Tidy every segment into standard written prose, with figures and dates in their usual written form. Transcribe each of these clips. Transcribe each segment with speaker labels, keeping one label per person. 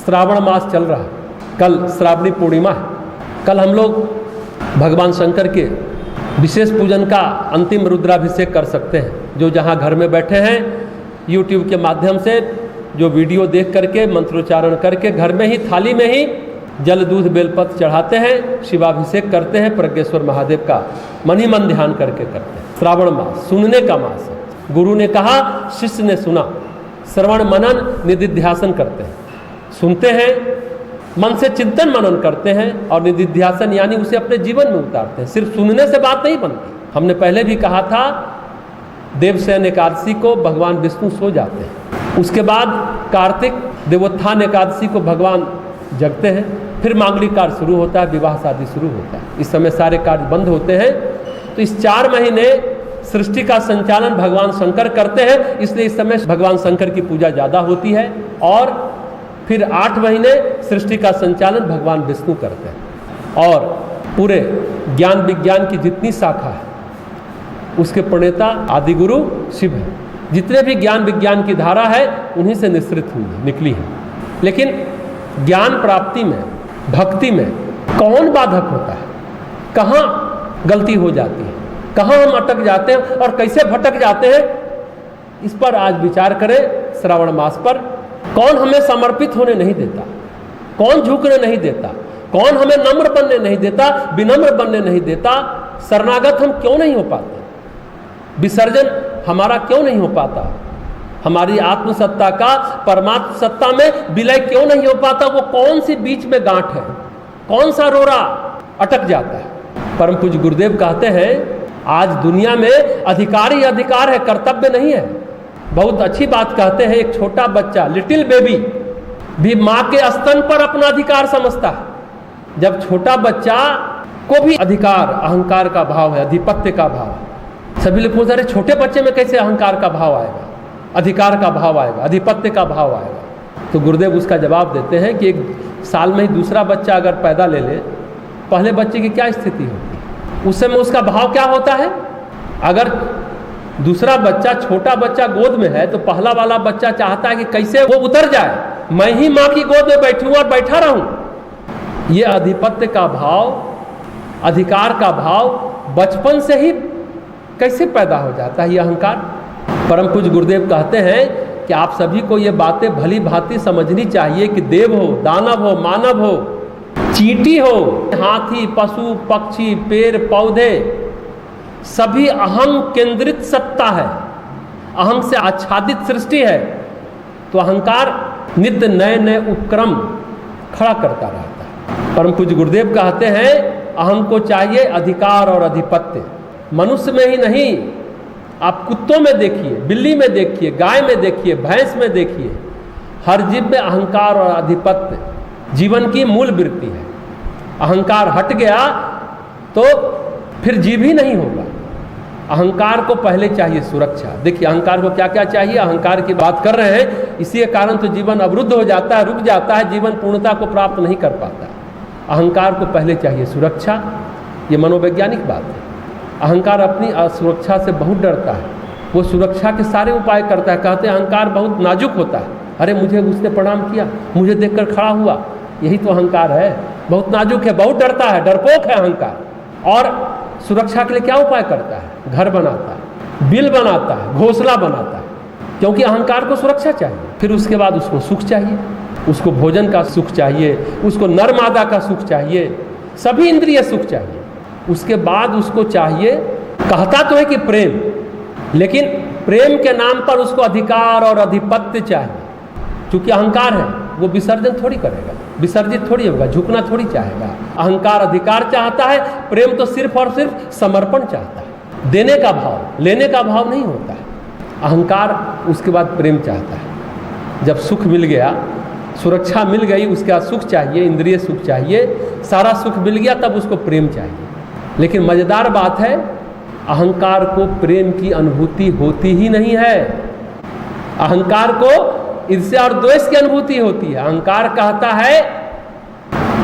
Speaker 1: श्रावण मास चल रहा है, कल श्रावणी पूर्णिमा है। कल हम लोग भगवान शंकर के विशेष पूजन का अंतिम रुद्राभिषेक कर सकते हैं। जो जहाँ घर में बैठे हैं YouTube के माध्यम से जो वीडियो देख करके मंत्रोच्चारण करके घर में ही थाली में ही जल दूध बेलपत्र चढ़ाते हैं, शिवाभिषेक करते हैं, प्रज्ञेश्वर महादेव का मन ही मन ध्यान करके करते हैं। श्रावण मास सुनने का मास है। गुरु ने कहा, शिष्य ने सुना। श्रवण मनन निधिध्यासन करते हैं, सुनते हैं, मन से चिंतन मनन करते हैं और निधिध्यासन यानी उसे अपने जीवन में उतारते हैं। सिर्फ सुनने से बात नहीं बनती। हमने पहले भी कहा था, देवशयन एकादशी को भगवान विष्णु सो जाते हैं, उसके बाद कार्तिक देवोत्थान एकादशी को भगवान जगते हैं, फिर मांगलिक कार्य शुरू होता है, विवाह शादी शुरू होता है। इस समय सारे कार्य बंद होते हैं। तो इस 4 महीने सृष्टि का संचालन भगवान शंकर करते हैं, इसलिए इस समय भगवान शंकर की पूजा ज़्यादा होती है। और फिर 8 महीने सृष्टि का संचालन भगवान विष्णु करते हैं। और पूरे ज्ञान विज्ञान की जितनी शाखा है उसके प्रणेता आदिगुरु शिव है। जितने भी ज्ञान विज्ञान की धारा है उन्हीं से निश्रित हुई है, निकली है। लेकिन ज्ञान प्राप्ति में, भक्ति में कौन बाधक होता है, कहाँ गलती हो जाती है, कहाँ हम अटक जाते हैं और कैसे भटक जाते हैं, इस पर आज विचार करें। श्रावण मास पर कौन हमें समर्पित होने नहीं देता, कौन झुकने नहीं देता, कौन हमें नम्र बनने नहीं देता, विनम्र बनने नहीं देता, शरणागत हम क्यों नहीं हो पाते, विसर्जन हमारा क्यों नहीं हो पाता, हमारी आत्मसत्ता का परमात्म सत्ता में विलय क्यों नहीं हो पाता। वो कौन सी बीच में गांठ है, कौन सा रोरा अटक जाता है। परम पूज्य गुरुदेव कहते हैं, आज दुनिया में अधिकार ही अधिकार है, कर्तव्य नहीं है। बहुत अच्छी बात कहते हैं, एक छोटा बच्चा, लिटिल बेबी भी माँ के स्तन पर अपना अधिकार समझता है। जब छोटा बच्चा को भी अधिकार, अहंकार का भाव है, अधिपत्य का भाव है। सभी लोग पूछ रहे, छोटे बच्चे में कैसे अहंकार का भाव आएगा, अधिकार का भाव आएगा, अधिपत्य का भाव आएगा। तो गुरुदेव उसका जवाब देते हैं कि 1 साल में ही दूसरा बच्चा अगर पैदा ले ले, पहले बच्चे की क्या स्थिति होती है, उस समय उसका भाव क्या होता है। अगर दूसरा बच्चा, छोटा बच्चा गोद में है तो पहला वाला बच्चा चाहता है कि कैसे वो उतर जाए, मैं ही माँ की गोद में बैठूं और बैठा रहूं। ये अधिपत्य का भाव, अधिकार का भाव बचपन से ही कैसे पैदा हो जाता है, ये अहंकार। परम पूज्य गुरुदेव कहते हैं कि आप सभी को ये बातें भली भांति समझनी चाहिए कि देव हो, दानव हो, मानव हो, चींटी हो, हाथी, पशु, पक्षी, पेड़ पौधे, सभी अहं केंद्रित सत्ता है, अहं से आच्छादित सृष्टि है। तो अहंकार नित्य नए नए उपक्रम खड़ा करता रहता है। परम पूज्य गुरुदेव कहते हैं, अहं को चाहिए अधिकार और अधिपत्य। मनुष्य में ही नहीं, आप कुत्तों में देखिए, बिल्ली में देखिए, गाय में देखिए, भैंस में देखिए, हर जीव में अहंकार और आधिपत्य जीवन की मूल वृत्ति है। अहंकार हट गया तो फिर जीव ही नहीं होगा। अहंकार को पहले चाहिए सुरक्षा। देखिए अहंकार को क्या क्या चाहिए, अहंकार की बात कर रहे हैं, इसी के कारण तो जीवन अवरुद्ध हो जाता है, रुक जाता है, जीवन पूर्णता को प्राप्त नहीं कर पाता। अहंकार को पहले चाहिए सुरक्षा, ये मनोवैज्ञानिक बात है। अहंकार अपनी असुरक्षा से बहुत डरता है, वो सुरक्षा के सारे उपाय करता है। कहते हैं अहंकार बहुत नाजुक होता है। अरे मुझे उसने प्रणाम किया, मुझे देखकर खड़ा हुआ, यही तो अहंकार है। बहुत नाजुक है, बहुत डरता है, डरपोक है अहंकार। और सुरक्षा के लिए क्या उपाय करता है, घर बनाता है, बिल बनाता है, घोंसला बनाता है, क्योंकि अहंकार को सुरक्षा चाहिए। फिर उसके बाद उसको सुख चाहिए, उसको भोजन का सुख चाहिए, उसको नर मादा का सुख चाहिए, सभी इंद्रिय सुख चाहिए। उसके बाद उसको चाहिए, कहता तो है कि प्रेम, लेकिन प्रेम के नाम पर उसको अधिकार और अधिपत्य चाहिए। क्योंकि अहंकार है, वो विसर्जन थोड़ी करेगा, विसर्जित थोड़ी होगा, झुकना थोड़ी चाहेगा। अहंकार अधिकार चाहता है, प्रेम तो सिर्फ और सिर्फ समर्पण चाहता है, देने का भाव, लेने का भाव नहीं होता है। अहंकार उसके बाद प्रेम चाहता है। जब सुख मिल गया, सुरक्षा मिल गई, उसके बाद सुख चाहिए, इंद्रिय सुख चाहिए, सारा सुख मिल गया, तब उसको प्रेम चाहिए। लेकिन मजेदार बात है, अहंकार को प्रेम की अनुभूति होती ही नहीं है। अहंकार को ईर्ष्या और द्वेष की अनुभूति होती है। अहंकार कहता है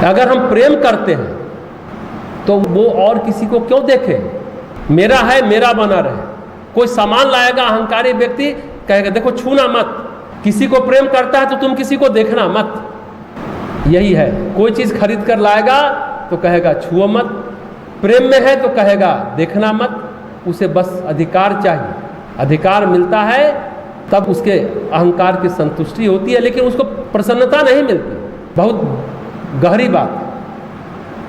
Speaker 1: अगर हम प्रेम करते हैं तो वो और किसी को क्यों देखे, मेरा है, मेरा बना रहे। कोई सामान लाएगा, अहंकारी व्यक्ति कहेगा देखो छूना मत। किसी को प्रेम करता है तो तुम किसी को देखना मत। यही है, कोई चीज़ खरीद कर लाएगा तो कहेगा छुओ मत, प्रेम में है तो कहेगा देखना मत, उसे बस अधिकार चाहिए, अधिकार मिलता है तब उसके अहंकार की संतुष्टि होती है, लेकिन उसको प्रसन्नता नहीं मिलती। बहुत गहरी बात है।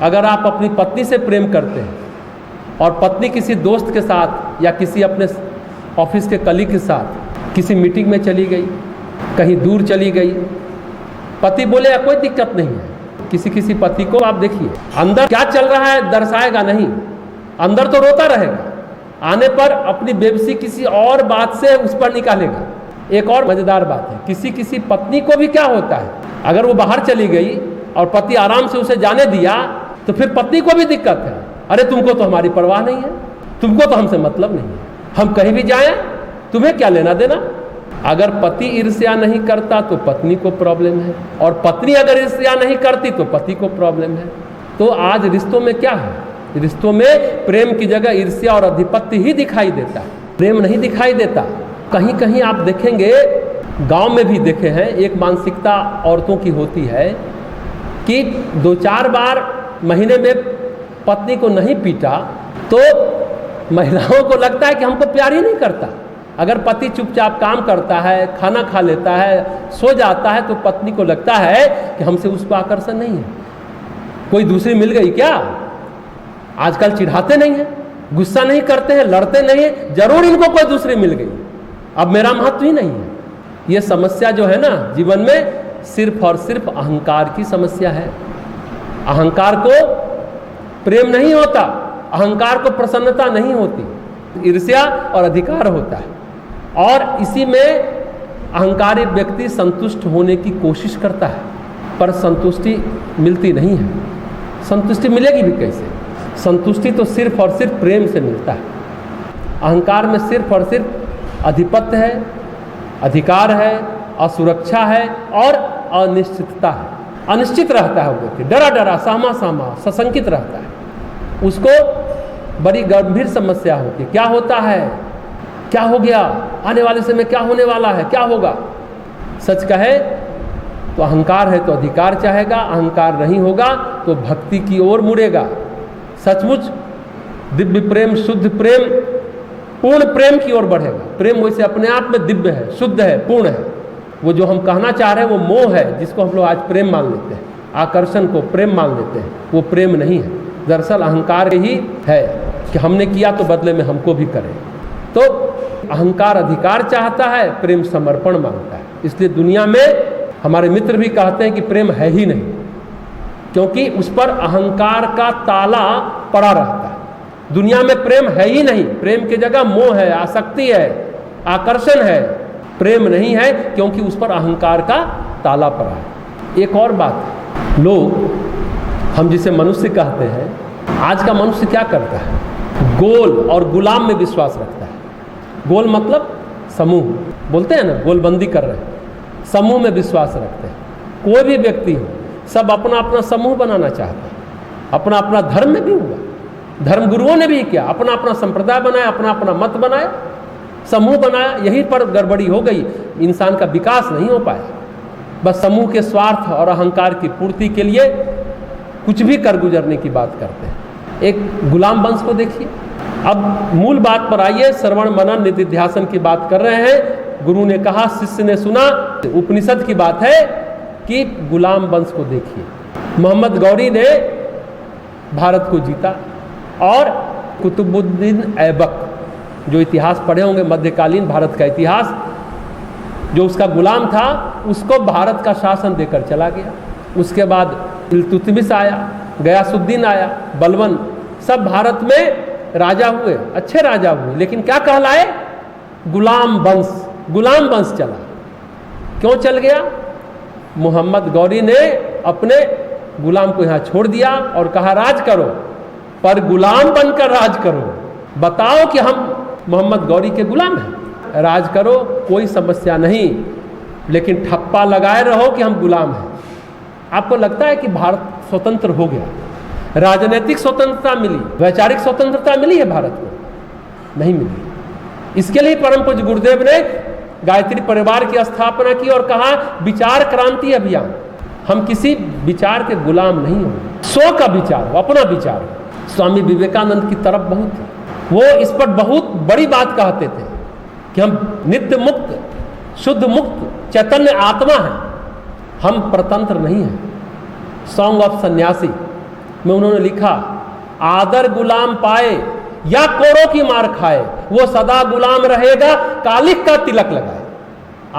Speaker 1: अगर आप अपनी पत्नी से प्रेम करते हैं और पत्नी किसी दोस्त के साथ या किसी अपने ऑफिस के कलीग के साथ किसी मीटिंग में चली गई, कहीं दूर चली गई, पति बोले कोई दिक्कत नहीं है, किसी पति को आप देखिए अंदर क्या चल रहा है दर्शाएगा नहीं, अंदर तो रोता रहेगा, आने पर अपनी बेबसी किसी और बात से उस पर निकालेगा। एक और मजेदार बात है, किसी पत्नी को भी क्या होता है, अगर वो बाहर चली गई और पति आराम से उसे जाने दिया तो फिर पत्नी को भी दिक्कत है, अरे तुमको तो हमारी परवाह नहीं है, तुमको तो हमसे मतलब नहीं है, हम कहीं भी जाएं तुम्हें क्या लेना देना। अगर पति ईर्ष्या नहीं करता तो पत्नी को प्रॉब्लम है, और पत्नी अगर ईर्ष्या नहीं करती तो पति को प्रॉब्लम है। तो आज रिश्तों में क्या है, रिश्तों में प्रेम की जगह ईर्ष्या और अधिपत्य ही दिखाई देता है, प्रेम नहीं दिखाई देता। कहीं कहीं आप देखेंगे, गांव में भी देखे हैं, एक मानसिकता औरतों की होती है कि 2-4 बार महीने में पत्नी को नहीं पीटा तो महिलाओं को लगता है कि हमको प्यार ही नहीं करता। अगर पति चुपचाप काम करता है, खाना खा लेता है, सो जाता है तो पत्नी को लगता है कि हमसे उसको आकर्षण नहीं है, कोई दूसरी मिल गई क्या। आजकल चिढ़ाते नहीं है, गुस्सा नहीं करते हैं, लड़ते नहीं है, जरूर इनको कोई दूसरी मिल गई, अब मेरा महत्व ही नहीं है। ये समस्या जो है ना जीवन में, सिर्फ और सिर्फ अहंकार की समस्या है। अहंकार को प्रेम नहीं होता, अहंकार को प्रसन्नता नहीं होती, ईर्ष्या और अधिकार होता है। और इसी में अहंकारी व्यक्ति संतुष्ट होने की कोशिश करता है, पर संतुष्टि मिलती नहीं है। संतुष्टि मिलेगी भी कैसे, संतुष्टि तो सिर्फ और सिर्फ प्रेम से मिलता है। अहंकार में सिर्फ और सिर्फ आधिपत्य है, अधिकार है, असुरक्षा है और अनिश्चितता है। अनिश्चित रहता है वो व्यक्ति, डरा डरा, सहमा सहमा, सशंकित रहता है। उसको बड़ी गंभीर समस्या होती है, क्या होता है, क्या हो गया, आने वाले समय क्या होने वाला है, क्या होगा। सच कहे तो अहंकार है तो अधिकार चाहेगा, अहंकार नहीं होगा तो भक्ति की ओर मुड़ेगा। सचमुच दिव्य प्रेम, शुद्ध प्रेम, पूर्ण प्रेम की ओर बढ़ेगा। प्रेम वैसे अपने आप में दिव्य है, शुद्ध है, पूर्ण है। वो जो हम कहना चाह रहे हैं वो मोह है, जिसको हम लोग आज प्रेम मान लेते हैं, आकर्षण को प्रेम मान लेते हैं, वो प्रेम नहीं है। दरअसल अहंकार ही है कि हमने किया तो बदले में हमको भी करें। तो अहंकार अधिकार चाहता है, प्रेम समर्पण मांगता है। इसलिए दुनिया में हमारे मित्र भी कहते हैं कि प्रेम है ही नहीं, क्योंकि उस पर अहंकार का ताला पड़ा रहता है। दुनिया में प्रेम है ही नहीं, प्रेम की जगह मोह है, आसक्ति है, आकर्षण है, प्रेम नहीं है, क्योंकि उस पर अहंकार का ताला पड़ा है। एक और बात, लोग हम जिसे मनुष्य कहते हैं, आज का मनुष्य क्या करता है, गोल और गुलाम में विश्वास रखता है। गोल मतलब समूह, बोलते हैं ना, गोलबंदी कर रहे हैं, समूह में विश्वास रखते हैं। कोई भी व्यक्ति हो, सब अपना अपना समूह बनाना चाहते हैं। अपना अपना धर्म में भी हुआ, धर्म गुरुओं ने भी किया, अपना अपना संप्रदाय बनाया, अपना अपना मत बनाया, समूह बनाया। यहीं पर गड़बड़ी हो गई, इंसान का विकास नहीं हो पाया। बस समूह के स्वार्थ और अहंकार की पूर्ति के लिए कुछ भी कर गुजरने की बात करते हैं। एक गुलाम वंश को देखिए। अब मूल बात पर आइए, श्रवण मनन निधिध्यासन की बात कर रहे हैं। गुरु ने कहा, शिष्य ने सुना। उपनिषद की बात है कि गुलाम वंश को देखिए। मोहम्मद गौरी ने भारत को जीता और कुतुबुद्दीन ऐबक, जो इतिहास पढ़े होंगे मध्यकालीन भारत का इतिहास, जो उसका गुलाम था, उसको भारत का शासन देकर चला गया। उसके बाद इल्तुतमिश आया, गयासुद्दीन आया, बलबन, सब भारत में राजा हुए, अच्छे राजा हुए, लेकिन क्या कहलाए, गुलाम वंश। गुलाम वंश चला। क्यों चल गया? मोहम्मद गौरी ने अपने गुलाम को यहाँ छोड़ दिया और कहा राज करो, पर गुलाम बनकर राज करो। बताओ कि हम मोहम्मद गौरी के गुलाम हैं। राज करो, कोई समस्या नहीं, लेकिन ठप्पा लगाए रहो कि हम गुलाम हैं। आपको लगता है कि भारत स्वतंत्र हो गया? राजनीतिक स्वतंत्रता मिली, वैचारिक स्वतंत्रता मिली है भारत को? नहीं मिली। इसके लिए परम पूज्य गुरुदेव ने गायत्री परिवार की स्थापना की और कहा विचार क्रांति अभियान। हम किसी विचार के गुलाम नहीं हो, स्व का विचार हो, अपना विचार हो। स्वामी विवेकानंद की तरफ बहुत थी, वो इस पर बहुत बड़ी बात कहते थे कि हम नित्य मुक्त, शुद्ध मुक्त चैतन्य आत्मा है, हम परतंत्र नहीं हैं। सॉन्ग ऑफ सन्यासी में उन्होंने लिखा, आदर गुलाम पाए या कोरों की मार खाए, वो सदा गुलाम रहेगा कालिक का तिलक लगाए।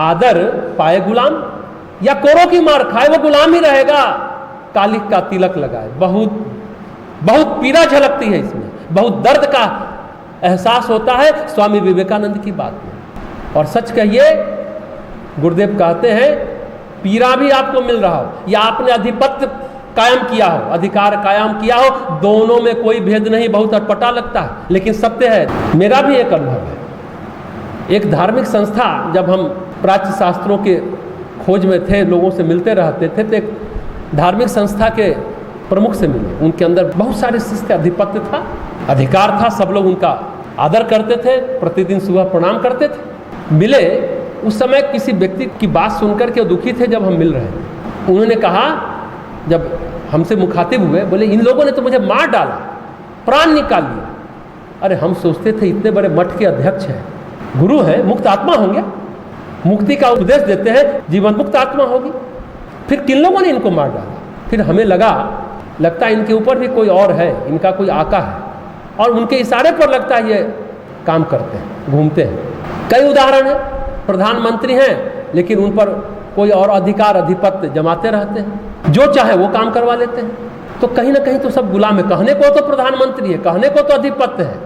Speaker 1: आदर पाए गुलाम या कोरों की मार खाए, वो गुलाम ही रहेगा कालिक का तिलक लगाए। बहुत बहुत पीड़ा झलकती है इसमें, बहुत दर्द का एहसास होता है स्वामी विवेकानंद की बात में। और सच कहिए, गुरुदेव कहते हैं पीड़ा भी आपको मिल रहा हो या आपने आधिपत्य कायम किया हो, अधिकार कायम किया हो, दोनों में कोई भेद नहीं, बहुत अटपटा लगता है, लेकिन सत्य है। मेरा भी एक अनुभव है। एक धार्मिक संस्था, जब हम प्राच्य शास्त्रों के खोज में थे, लोगों से मिलते रहते थे, तो एक धार्मिक संस्था के प्रमुख से मिले। उनके अंदर बहुत सारे शिष्य, आधिपत्य था, अधिकार था, सब लोग उनका आदर करते थे, प्रतिदिन सुबह प्रणाम करते थे। मिले उस समय किसी व्यक्ति की बात सुनकर के दुखी थे। जब हम मिल रहे थे, उन्होंने कहा, जब हमसे मुखातिब हुए, बोले इन लोगों ने तो मुझे मार डाला, प्राण निकाल लिया। अरे हम सोचते थे इतने बड़े मठ के अध्यक्ष हैं, गुरु हैं, मुक्त आत्मा होंगे, मुक्ति का उपदेश देते हैं, जीवन मुक्त आत्मा होगी, फिर किन लोगों ने इनको मार डाला? फिर हमें लगता है इनके ऊपर भी कोई और है, इनका कोई आका है, और उनके इशारे पर लगता है ये काम करते हैं, घूमते हैं। कई उदाहरण हैं, प्रधानमंत्री हैं लेकिन उन पर कोई और अधिकार अधिपत्य जमाते रहते हैं, जो चाहे वो काम करवा लेते हैं। तो कहीं ना कहीं तो सब गुलाम है। कहने को तो प्रधानमंत्री है, कहने को तो अधिपत्य है,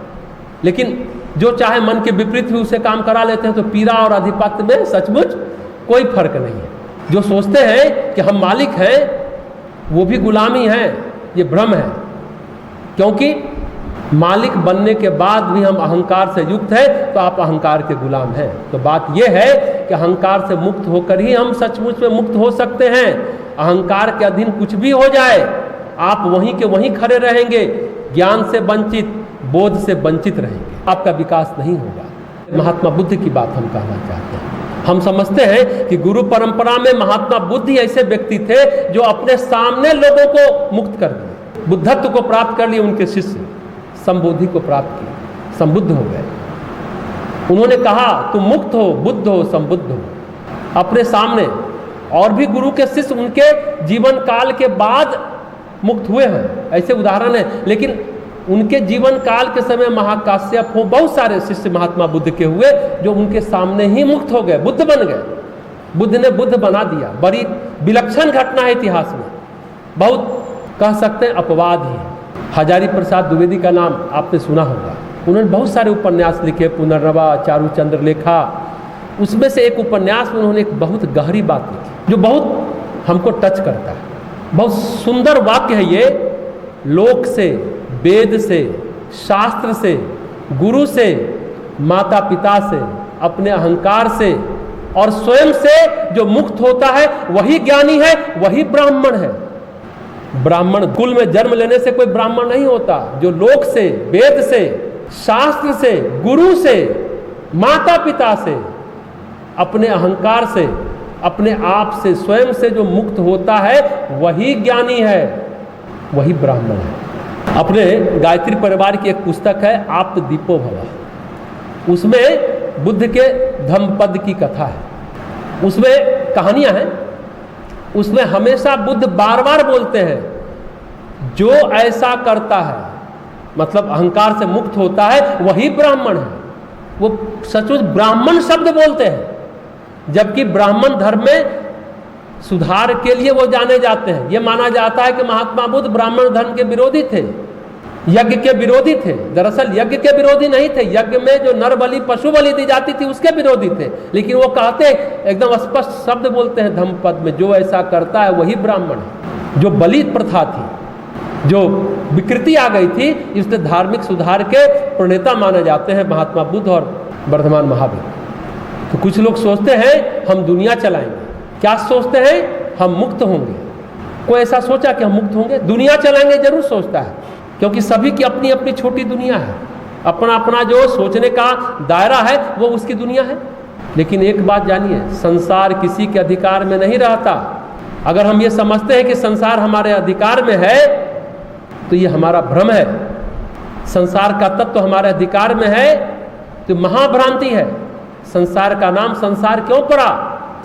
Speaker 1: लेकिन जो चाहे मन के विपरीत भी उसे काम करा लेते हैं। तो पीड़ा और अधिपत्य में सचमुच कोई फर्क नहीं है। जो सोचते हैं कि हम मालिक हैं, वो भी गुलामी है, ये भ्रम है। क्योंकि मालिक बनने के बाद भी हम अहंकार से युक्त है, तो आप अहंकार के गुलाम हैं। तो बात यह है कि अहंकार से मुक्त होकर ही हम सचमुच में मुक्त हो सकते हैं। अहंकार के अधीन कुछ भी हो जाए, आप वहीं के वहीं खड़े रहेंगे, ज्ञान से वंचित, बोध से वंचित रहेंगे, आपका विकास नहीं होगा। महात्मा बुद्ध की बात हम कहना चाहते हैं। हम समझते हैं कि गुरु परंपरा में महात्मा बुद्ध ही ऐसे व्यक्ति थे जो अपने सामने लोगों को मुक्त कर दिए। बुद्धत्व को प्राप्त कर लिए उनके शिष्य, संबोधि को प्राप्त किया, संबुद्ध हो गए। उन्होंने कहा तुम मुक्त हो, बुद्ध हो, संबुद्ध हो। अपने सामने और भी गुरु के शिष्य उनके जीवन काल के बाद मुक्त हुए हैं, ऐसे उदाहरण है। लेकिन उनके जीवन काल के समय महाकाश्यप हो, बहुत सारे शिष्य महात्मा बुद्ध के हुए जो उनके सामने ही मुक्त हो गए, बुद्ध बन गए। बुद्ध ने बुद्ध बना दिया। बड़ी विलक्षण घटना है इतिहास में, बहुत कह सकते हैं अपवाद ही है। हजारी प्रसाद द्विवेदी का नाम आपने सुना होगा। उन्होंने बहुत सारे उपन्यास लिखे, पुनर्नवा, चारुचंद्र लेखा। उसमें से एक उपन्यास में उन्होंने एक बहुत गहरी बात लिखी जो बहुत हमको टच करता है। बहुत सुंदर वाक्य है ये, लोक से, वेद से, शास्त्र से, गुरु से, माता पिता से, अपने अहंकार से और स्वयं से जो मुक्त होता है वही ज्ञानी है, वही ब्राह्मण है। ब्राह्मण कुल में जन्म लेने से कोई ब्राह्मण नहीं होता। जो लोक से, वेद से, शास्त्र से, गुरु से, माता पिता से, अपने अहंकार से, अपने आप से, स्वयं से जो मुक्त होता है वही ज्ञानी है, वही ब्राह्मण है। अपने गायत्री परिवार की एक पुस्तक है आप्त दीपो भव, उसमें बुद्ध के धम्मपद की कथा है, उसमें कहानियां हैं। उसमें हमेशा बुद्ध बार बार बोलते हैं जो ऐसा करता है, मतलब अहंकार से मुक्त होता है, वही ब्राह्मण है। वो सचमुच ब्राह्मण शब्द बोलते हैं, जबकि ब्राह्मण धर्म में सुधार के लिए वो जाने जाते हैं। ये माना जाता है कि महात्मा बुद्ध ब्राह्मण धर्म के विरोधी थे, यज्ञ के विरोधी थे। दरअसल यज्ञ के विरोधी नहीं थे, यज्ञ में जो नर बलि, पशु बलि दी जाती थी उसके विरोधी थे। लेकिन वो कहते एकदम स्पष्ट शब्द बोलते हैं धम्मपद में, जो ऐसा करता है वही ब्राह्मण है। जो बलि प्रथा थी, जो विकृति आ गई थी, इससे धार्मिक सुधार के प्रणेता माने जाते हैं महात्मा बुद्ध और वर्धमान महावीर। तो कुछ लोग सोचते हैं हम दुनिया चलाएंगे। क्या सोचते हैं? हम मुक्त होंगे। कोई ऐसा सोचा कि हम मुक्त होंगे? दुनिया चलाएंगे जरूर सोचता है, क्योंकि सभी की अपनी अपनी छोटी दुनिया है, अपना अपना जो सोचने का दायरा है वो उसकी दुनिया है। लेकिन एक बात जानिए, संसार किसी के अधिकार में नहीं रहता। अगर हम ये समझते हैं कि संसार हमारे अधिकार में है तो ये हमारा भ्रम है। संसार का तत्व तो हमारे अधिकार में है तो महाभ्रांति है। संसार का नाम संसार क्यों पड़ा?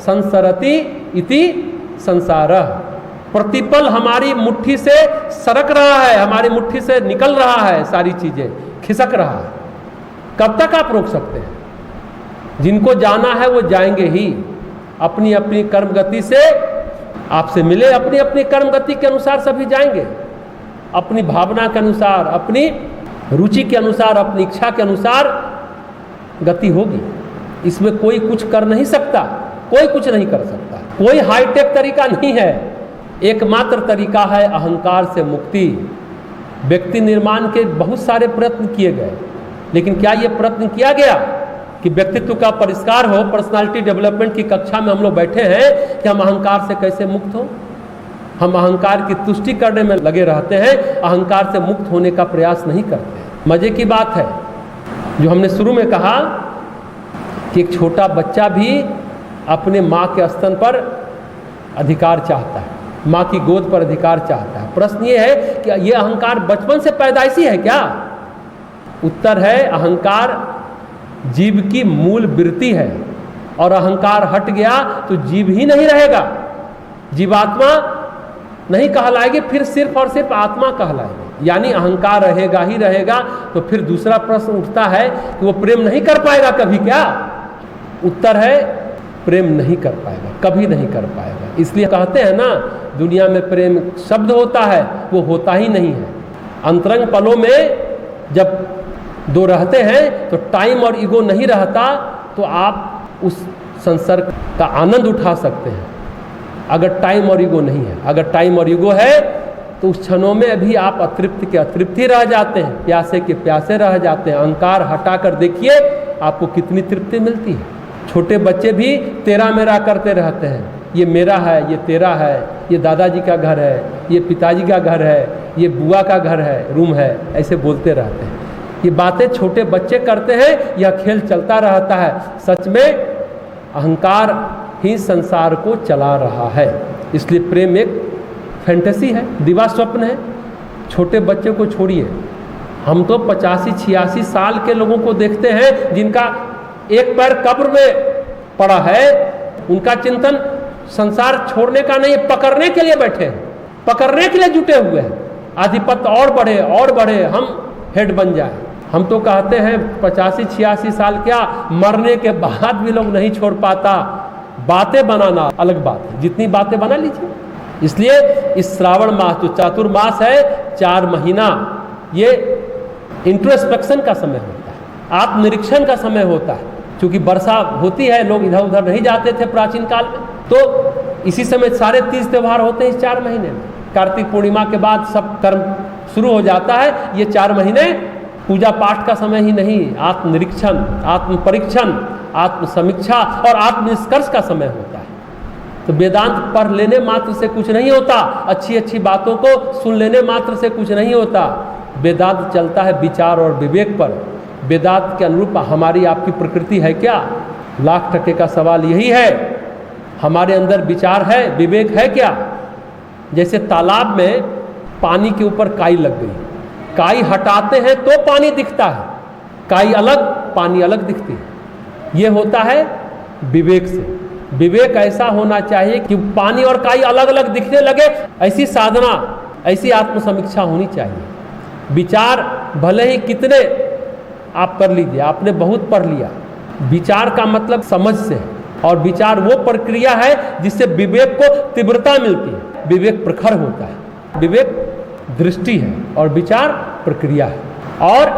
Speaker 1: संसरति इति संसारः। प्रतिपल हमारी मुट्ठी से सरक रहा है, हमारी मुट्ठी से निकल रहा है, सारी चीजें खिसक रहा है। कब तक आप रोक सकते हैं? जिनको जाना है वो जाएंगे ही, अपनी अपनी कर्म गति से आपसे मिले, अपनी अपनी कर्म गति के अनुसार सभी जाएंगे, अपनी भावना के अनुसार, अपनी रुचि के अनुसार, अपनी इच्छा के अनुसार गति होगी। इसमें कोई कुछ कर नहीं सकता, कोई कुछ नहीं कर सकता। कोई हाईटेक तरीका नहीं है। एकमात्र तरीका है अहंकार से मुक्ति। व्यक्ति निर्माण के बहुत सारे प्रयत्न किए गए, लेकिन क्या ये प्रयत्न किया गया कि व्यक्तित्व का परिष्कार हो? पर्सनालिटी डेवलपमेंट की कक्षा में हम लोग बैठे हैं कि हम अहंकार से कैसे मुक्त हो। हम अहंकार की तुष्टि करने में लगे रहते हैं, अहंकार से मुक्त होने का प्रयास नहीं करते। मजे की बात है जो हमने शुरू में कहा कि एक छोटा बच्चा भी अपने माँ के स्तन पर अधिकार चाहता है, माँ की गोद पर अधिकार चाहता है। प्रश्न ये है कि ये अहंकार बचपन से पैदाइशी है क्या? उत्तर है अहंकार जीव की मूल वृत्ति है, और अहंकार हट गया तो जीव ही नहीं रहेगा, जीवात्मा नहीं कहलाएगी, फिर सिर्फ और सिर्फ आत्मा कहलाएगी। यानी अहंकार रहेगा ही रहेगा। तो फिर दूसरा प्रश्न उठता है कि वो प्रेम नहीं कर पाएगा कभी क्या? उत्तर है प्रेम नहीं कर पाएगा, कभी नहीं कर पाएगा। इसलिए कहते हैं ना, दुनिया में प्रेम शब्द होता है, वो होता ही नहीं है। अंतरंग पलों में जब दो रहते हैं तो टाइम और ईगो नहीं रहता, तो आप उस संसर्ग का आनंद उठा सकते हैं। अगर टाइम और ईगो नहीं है, अगर टाइम और ईगो है तो उस क्षणों में भी आप अतृप्त के अतृप्त ही रह जाते हैं, प्यासे के प्यासे रह जाते हैं। अहंकार हटा कर देखिए आपको कितनी तृप्ति मिलती है। छोटे बच्चे भी तेरा मेरा करते रहते हैं, ये मेरा है, ये तेरा है, ये दादाजी का घर है, ये पिताजी का घर है, ये बुआ का घर है, रूम है, ऐसे बोलते रहते हैं। ये बातें छोटे बच्चे करते हैं, यह खेल चलता रहता है। सच में अहंकार ही संसार को चला रहा है। इसलिए प्रेम एक फैंटेसी है, दिवा स्वप्न है। छोटे बच्चे को छोड़िए, हम तो 85-86 साल के लोगों को देखते हैं जिनका एक पैर कब्र में पड़ा है। उनका चिंतन संसार छोड़ने का नहीं, पकड़ने के लिए बैठे हैं, पकड़ने के लिए जुटे हुए हैं। आधिपत्य और बढ़े और बढ़े, हम हेड बन जाए। हम तो कहते हैं 85-86 साल क्या, मरने के बाद भी लोग नहीं छोड़ पाता। बातें बनाना अलग बात है, जितनी बातें बना लीजिए। इसलिए इस श्रावण मास जो चातुर्मास है, 4 महीना, ये इंट्रोस्पेक्शन का समय होता है, आत्मनिरीक्षण का समय होता है। क्योंकि वर्षा होती है, लोग इधर उधर नहीं जाते थे प्राचीन काल में, तो इसी समय सारे तीज त्यौहार होते हैं इस 4 महीने में। कार्तिक पूर्णिमा के बाद सब कर्म शुरू हो जाता है। ये 4 महीने पूजा पाठ का समय ही नहीं, आत्मनिरीक्षण, आत्म परीक्षण, आत्म समीक्षा और आत्म निष्कर्ष का समय होता है। तो वेदांत पढ़ लेने मात्र से कुछ नहीं होता, अच्छी अच्छी बातों को सुन लेने मात्र से कुछ नहीं होता। वेदांत चलता है विचार और विवेक पर। वेदांत के अनुरूप हमारी आपकी प्रकृति है क्या? लाख टके का सवाल यही है। हमारे अंदर विचार है, विवेक है क्या? जैसे तालाब में पानी के ऊपर काई लग गई, काई हटाते हैं तो पानी दिखता है, काई अलग पानी अलग दिखती है। ये होता है विवेक से। विवेक ऐसा होना चाहिए कि पानी और काई अलग अलग दिखने लगे, ऐसी साधना, ऐसी आत्मसमीक्षा होनी चाहिए। विचार भले ही कितने आप कर लीजिए, आपने बहुत पढ़ लिया, विचार का मतलब समझ से है, और विचार वो प्रक्रिया है जिससे विवेक को तीव्रता मिलती है, विवेक प्रखर होता है। विवेक दृष्टि है और विचार प्रक्रिया है। और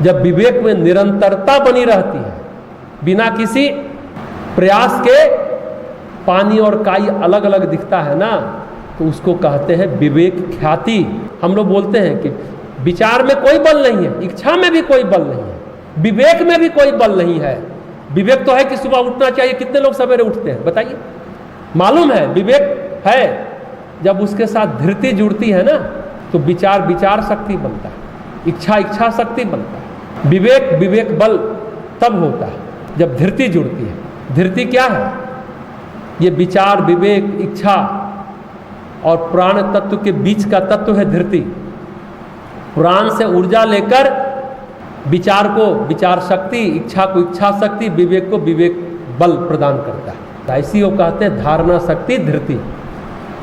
Speaker 1: जब विवेक में निरंतरता बनी रहती है, बिना किसी प्रयास के पानी और काई अलग अलग दिखता है ना, तो उसको कहते हैं विवेक ख्याति। हम लोग बोलते हैं कि विचार में कोई बल नहीं है, इच्छा में भी कोई बल नहीं है, विवेक में भी कोई बल नहीं है। विवेक तो है कि सुबह उठना चाहिए, कितने लोग सवेरे उठते हैं बताइए? मालूम है विवेक है। जब उसके साथ धृति जुड़ती है ना, तो विचार विचार शक्ति बनता है, इच्छा इच्छा शक्ति बनता है। विवेक विवेक बल तब होता है जब धृति जुड़ती है। धृति क्या है? ये विचार, विवेक, इच्छा और प्राण तत्व के बीच का तत्व है धृति। प्राण से ऊर्जा लेकर विचार को विचार शक्ति, इच्छा को इच्छा शक्ति, विवेक को विवेक बल प्रदान करता है। ऐसी वो कहते हैं धारणा शक्ति धृति।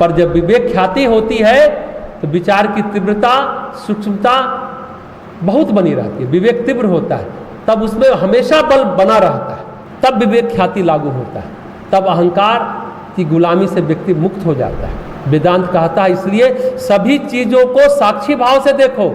Speaker 1: पर जब विवेक ख्याति होती है तो विचार की तीव्रता, सूक्ष्मता बहुत बनी रहती है। विवेक तीव्र होता है तब उसमें हमेशा बल बना रहता है, तब विवेक ख्याति लागू होता है, तब अहंकार की गुलामी से व्यक्ति मुक्त हो जाता है। वेदांत कहता है इसलिए सभी चीजों को साक्षी भाव से देखो,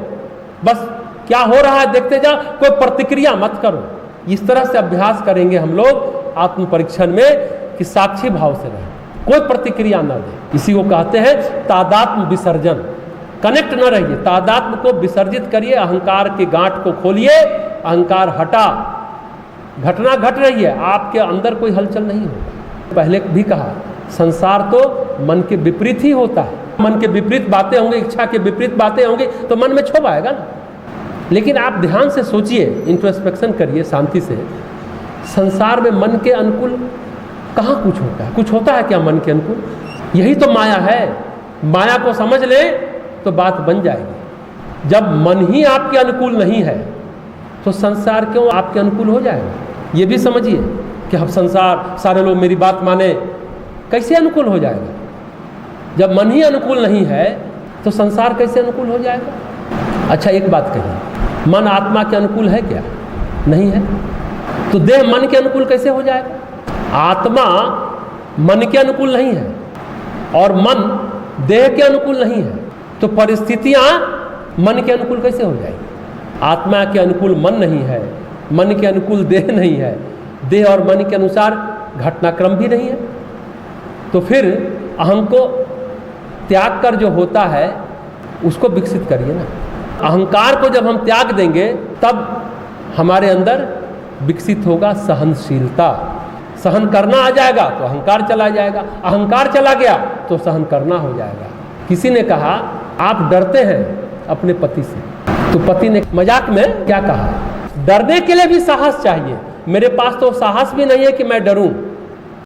Speaker 1: बस क्या हो रहा है देखते जाओ, कोई प्रतिक्रिया मत करो। इस तरह से अभ्यास करेंगे हम लोग आत्म परीक्षण में कि साक्षी भाव से रहें, कोई प्रतिक्रिया न दे। इसी को कहते हैं तादात्म्य विसर्जन। कनेक्ट न रहिए, तादात्म्य को विसर्जित करिए, अहंकार के गांठ को खोलिए, अहंकार हटा, घटना घट रही है, आपके अंदर कोई हलचल नहीं होगा। पहले भी कहा संसार तो मन के विपरीत ही होता है। मन के विपरीत बातें होंगी, इच्छा के विपरीत बातें होंगी तो मन में क्षोभ आएगा ना। लेकिन आप ध्यान से सोचिए, इंट्रोस्पेक्शन करिए शांति से, संसार में मन के अनुकूल कहाँ कुछ होता है? कुछ होता है क्या मन के अनुकूल? यही तो माया है। माया को समझ ले तो बात बन जाएगी। जब मन ही आपके अनुकूल नहीं है तो संसार क्यों आपके अनुकूल हो जाएगा? ये भी समझिए कि अब संसार सारे लोग मेरी बात माने, कैसे अनुकूल हो जाएगा? जब मन ही अनुकूल नहीं है तो संसार कैसे अनुकूल हो जाएगा? अच्छा एक बात कहिए, मन आत्मा के अनुकूल है क्या? नहीं है। तो देह मन के अनुकूल कैसे हो जाएगा? आत्मा मन के अनुकूल नहीं है और मन देह के अनुकूल नहीं है, तो परिस्थितियां मन के अनुकूल कैसे हो जाएगी? आत्मा के अनुकूल मन नहीं है, मन के अनुकूल देह नहीं है, देह और मन के अनुसार घटनाक्रम भी नहीं है। तो फिर अहम को त्याग कर जो होता है उसको विकसित करिए ना। अहंकार को जब हम त्याग देंगे तब हमारे अंदर विकसित होगा सहनशीलता। सहन करना आ जाएगा तो अहंकार चला जाएगा, अहंकार चला गया तो सहन करना हो जाएगा। किसी ने कहा आप डरते हैं अपने पति से, तो पति ने मजाक में क्या कहा, डरने के लिए भी साहस चाहिए, मेरे पास तो साहस भी नहीं है कि मैं डरूं।